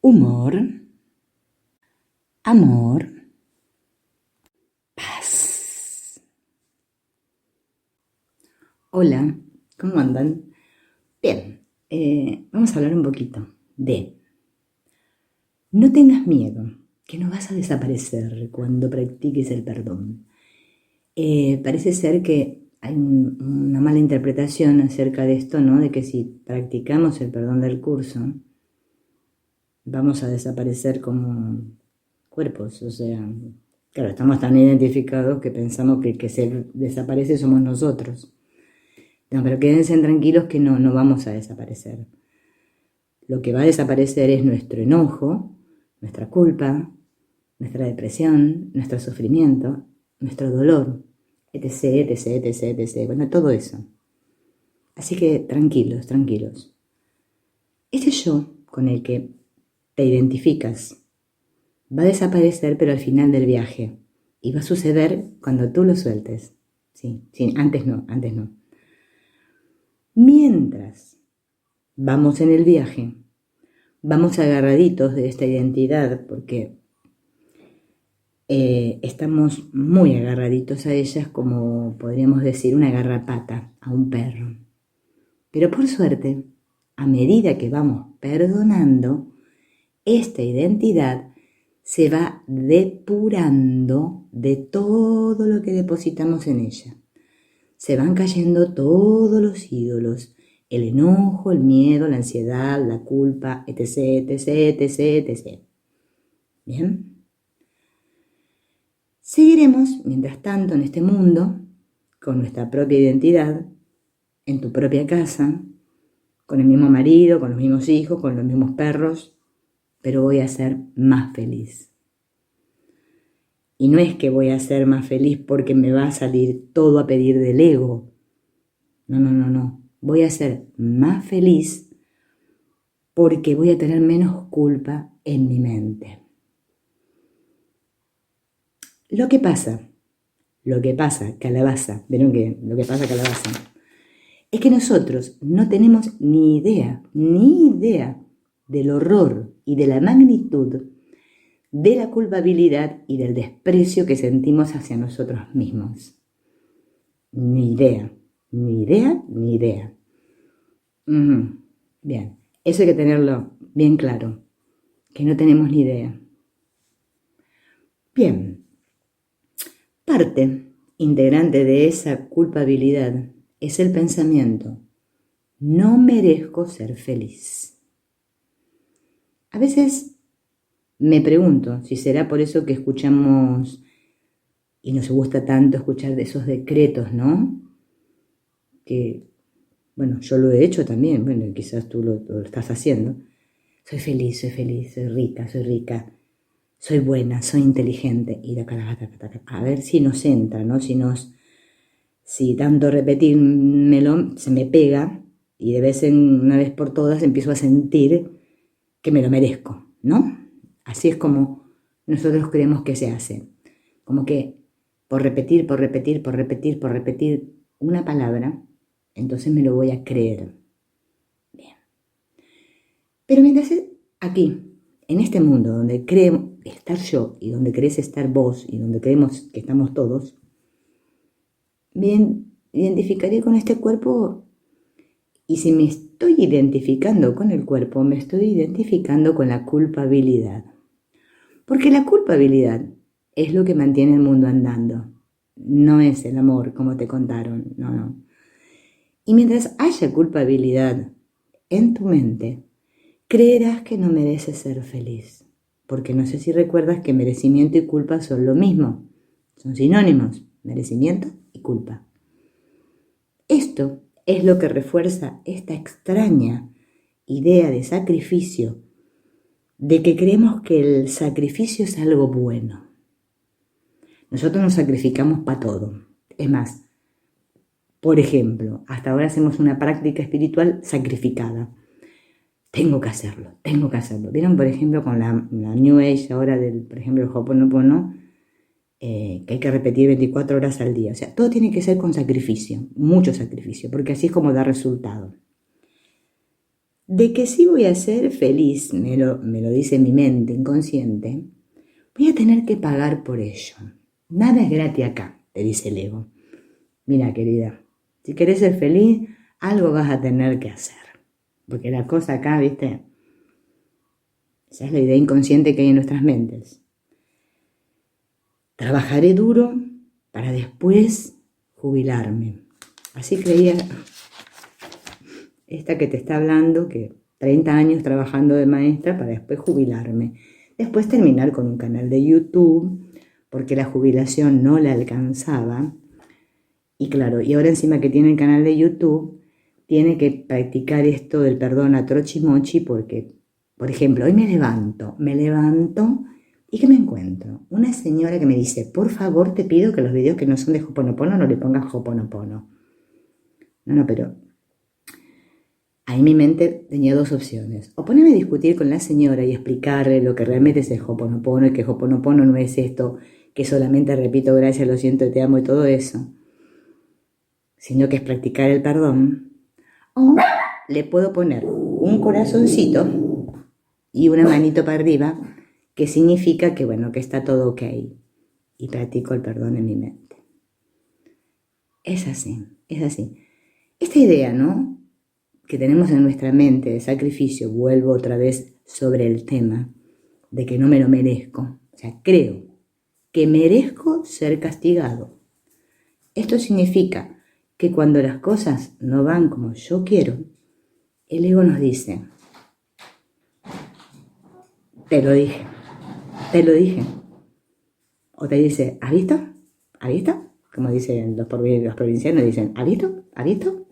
humor, amor, paz. Hola, ¿cómo andan? Bien, vamos a hablar un poquito de no tengas miedo, que no vas a desaparecer cuando practiques el perdón. Parece ser que hay una mala interpretación acerca de esto, ¿no? De que si practicamos el perdón del curso, vamos a desaparecer como cuerpos, o sea, claro, estamos tan identificados que pensamos que el que se desaparece somos nosotros. No, pero quédense tranquilos que no vamos a desaparecer. Lo que va a desaparecer es nuestro enojo, nuestra culpa, nuestra depresión, nuestro sufrimiento, nuestro dolor, etc, etc, etc, etc. Bueno, todo eso. Así que tranquilos, tranquilos. Este yo con el que te identificas va a desaparecer, pero al final del viaje. Y va a suceder cuando tú lo sueltes. Sí, antes no. Mientras vamos en el viaje, vamos agarraditos de esta identidad, porque estamos muy agarraditos a ellas, como podríamos decir una garrapata a un perro. Pero por suerte, a medida que vamos perdonando, esta identidad se va depurando de todo lo que depositamos en ella. Se van cayendo todos los ídolos, el enojo, el miedo, la ansiedad, la culpa, etc, etc, etc, etc. ¿Bien? Seguiremos, mientras tanto, en este mundo, con nuestra propia identidad, en tu propia casa, con el mismo marido, con los mismos hijos, con los mismos perros, pero voy a ser más feliz. Y no es que voy a ser más feliz porque me va a salir todo a pedir del ego. No. Voy a ser más feliz porque voy a tener menos culpa en mi mente. Lo que pasa, calabaza, ¿vieron que lo que pasa, calabaza? Es que nosotros no tenemos ni idea del horror y de la magnitud de la culpabilidad y del desprecio que sentimos hacia nosotros mismos. Ni idea. Bien, eso hay que tenerlo bien claro, que no tenemos ni idea. Bien, parte integrante de esa culpabilidad es el pensamiento: no merezco ser feliz. A veces me pregunto si será por eso que escuchamos y nos gusta tanto escuchar de esos decretos, ¿no? Que, bueno, yo lo he hecho también, bueno, quizás tú lo estás haciendo. Soy feliz, soy rica, soy buena, soy inteligente. Y a ver si nos entra, ¿no? Si tanto repetírmelo se me pega y una vez por todas empiezo a sentir que me lo merezco, ¿no? Así es como nosotros creemos que se hace. Como que por repetir una palabra, entonces me lo voy a creer. Bien. Pero mientras aquí, en este mundo donde creo estar yo y donde crees estar vos y donde creemos que estamos todos, bien, identificaré con este cuerpo, y si me estoy identificando con el cuerpo, me estoy identificando con la culpabilidad. Porque la culpabilidad es lo que mantiene el mundo andando. No es el amor, como te contaron, no. Y mientras haya culpabilidad en tu mente, creerás que no mereces ser feliz. Porque no sé si recuerdas que merecimiento y culpa son lo mismo. Son sinónimos, merecimiento y culpa. Esto es lo que refuerza esta extraña idea de sacrificio, de que creemos que el sacrificio es algo bueno. Nosotros nos sacrificamos para todo. Es más, por ejemplo, hasta ahora hacemos una práctica espiritual sacrificada. Tengo que hacerlo. ¿Vieron, por ejemplo, con la New Age ahora por ejemplo, el Ho'oponopono, que hay que repetir 24 horas al día? O sea, todo tiene que ser con sacrificio, mucho sacrificio, porque así es como da resultado. de que si voy a ser feliz, me lo dice mi mente inconsciente, voy a tener que pagar por ello. Nada es gratis acá, te dice el ego. Mira, querida, si querés ser feliz, algo vas a tener que hacer. Porque la cosa acá, ¿viste? Esa es la idea inconsciente que hay en nuestras mentes. Trabajaré duro para después jubilarme. Así creía esta que te está hablando, que 30 años trabajando de maestra para después jubilarme. Después terminar con un canal de YouTube, porque la jubilación no la alcanzaba. Y claro, y ahora encima que tiene el canal de YouTube, tiene que practicar esto del perdón a trochimochi, porque, por ejemplo, hoy me levanto, ¿y qué me encuentro? Una señora que me dice, por favor, te pido que los videos que no son de Ho'oponopono no le pongas Ho'oponopono. No, pero ahí mi mente tenía dos opciones. O ponerme a discutir con la señora y explicarle lo que realmente es el Ho'oponopono y que Ho'oponopono no es esto que solamente repito gracias, lo siento, te amo y todo eso, sino que es practicar el perdón. O le puedo poner un corazoncito y una manito para arriba, que significa que, bueno, que está todo ok. Y practico el perdón en mi mente. Es así, es así. Esta idea, ¿no?, que tenemos en nuestra mente de sacrificio, vuelvo otra vez sobre el tema de que no me lo merezco. O sea, creo que merezco ser castigado. Esto significa que cuando las cosas no van como yo quiero, el ego nos dice, te lo dije. O te dice, ¿has visto? ¿Has visto? Como dicen los provincianos, dicen, ¿has visto? ¿Has visto?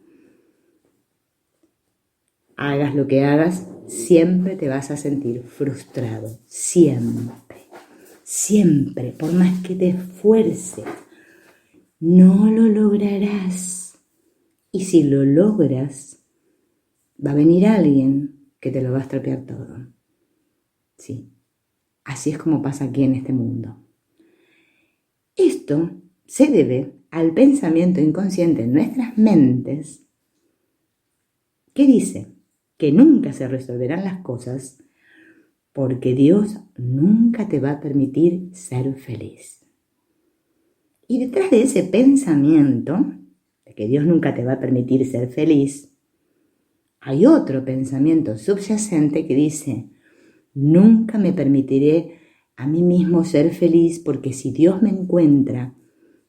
Hagas lo que hagas, siempre te vas a sentir frustrado. Siempre, por más que te esfuerces, no lo lograrás. Y si lo logras, va a venir alguien que te lo va a estropear todo. Sí, así es como pasa aquí en este mundo. Esto se debe al pensamiento inconsciente en nuestras mentes que dice que nunca se resolverán las cosas porque Dios nunca te va a permitir ser feliz. Y detrás de ese pensamiento de que Dios nunca te va a permitir ser feliz, hay otro pensamiento subyacente que dice, nunca me permitiré a mí mismo ser feliz porque si Dios me encuentra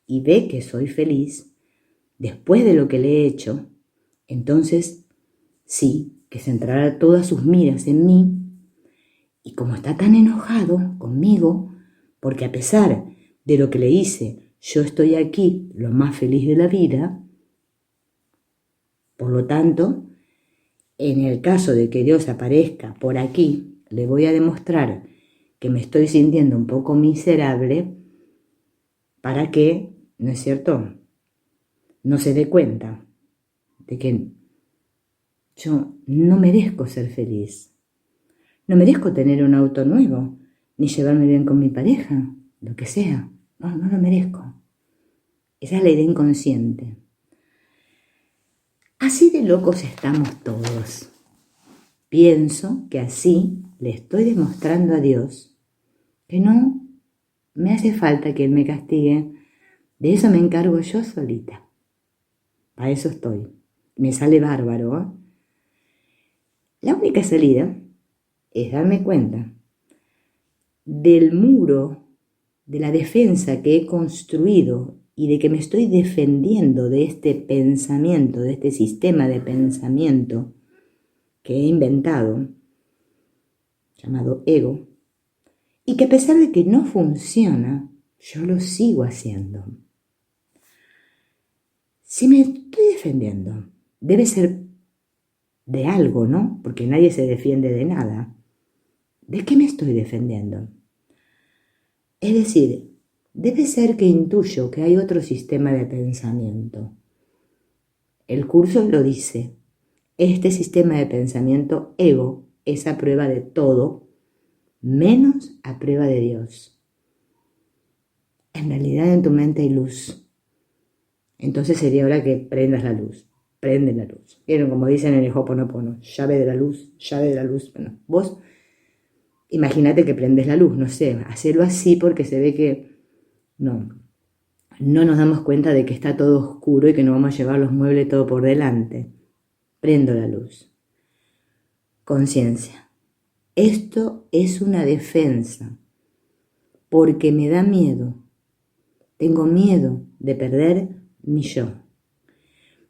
y ve que soy feliz, después de lo que le he hecho, entonces sí, que centrará todas sus miras en mí, y como está tan enojado conmigo, porque a pesar de lo que le hice, yo estoy aquí lo más feliz de la vida, por lo tanto, en el caso de que Dios aparezca por aquí, le voy a demostrar que me estoy sintiendo un poco miserable para que, ¿no es cierto?, no se dé cuenta de que yo no merezco ser feliz. No merezco tener un auto nuevo, ni llevarme bien con mi pareja, lo que sea. No lo merezco. Esa es la idea inconsciente. Así de locos estamos todos. Pienso que así le estoy demostrando a Dios que no me hace falta que Él me castigue. De eso me encargo yo solita. Para eso estoy. Me sale bárbaro, ¿eh? La única salida es darme cuenta del muro, de la defensa que he construido y de que me estoy defendiendo de este pensamiento, de este sistema de pensamiento que he inventado, llamado ego, y que a pesar de que no funciona, yo lo sigo haciendo. Si me estoy defendiendo, debe ser de algo, ¿no? Porque nadie se defiende de nada. ¿De qué me estoy defendiendo? Es decir, debe ser que intuyo que hay otro sistema de pensamiento. El curso lo dice. Este sistema de pensamiento ego es a prueba de todo, menos a prueba de Dios. En realidad en tu mente hay luz. Entonces sería hora que prendas la luz. prende la luz. ¿Vieron? Como dicen en el Ho'oponopono, llave de la luz, llave de la luz. Bueno, vos imagínate que prendes la luz, no sé, hacelo así porque se ve que no nos damos cuenta de que está todo oscuro y que no vamos a llevar los muebles todo por delante. Prendo la luz. Conciencia. Esto es una defensa porque me da miedo. Tengo miedo de perder mi yo.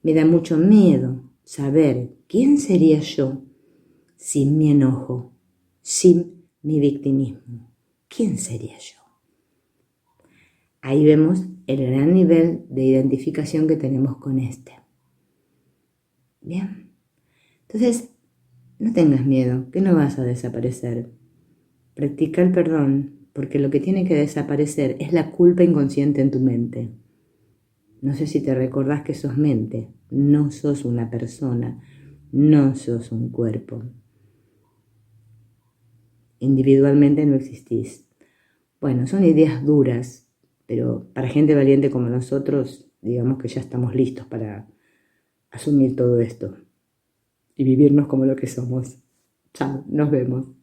Me da mucho miedo saber quién sería yo sin mi enojo, sin mi victimismo. ¿Quién sería yo? Ahí vemos el gran nivel de identificación que tenemos con este. Bien. Entonces, no tengas miedo, que no vas a desaparecer. Practica el perdón, porque lo que tiene que desaparecer es la culpa inconsciente en tu mente. No sé si te recordás que sos mente, no sos una persona, no sos un cuerpo. Individualmente no existís. Bueno, son ideas duras, pero para gente valiente como nosotros, digamos que ya estamos listos para asumir todo esto y vivirnos como lo que somos. Chao, nos vemos.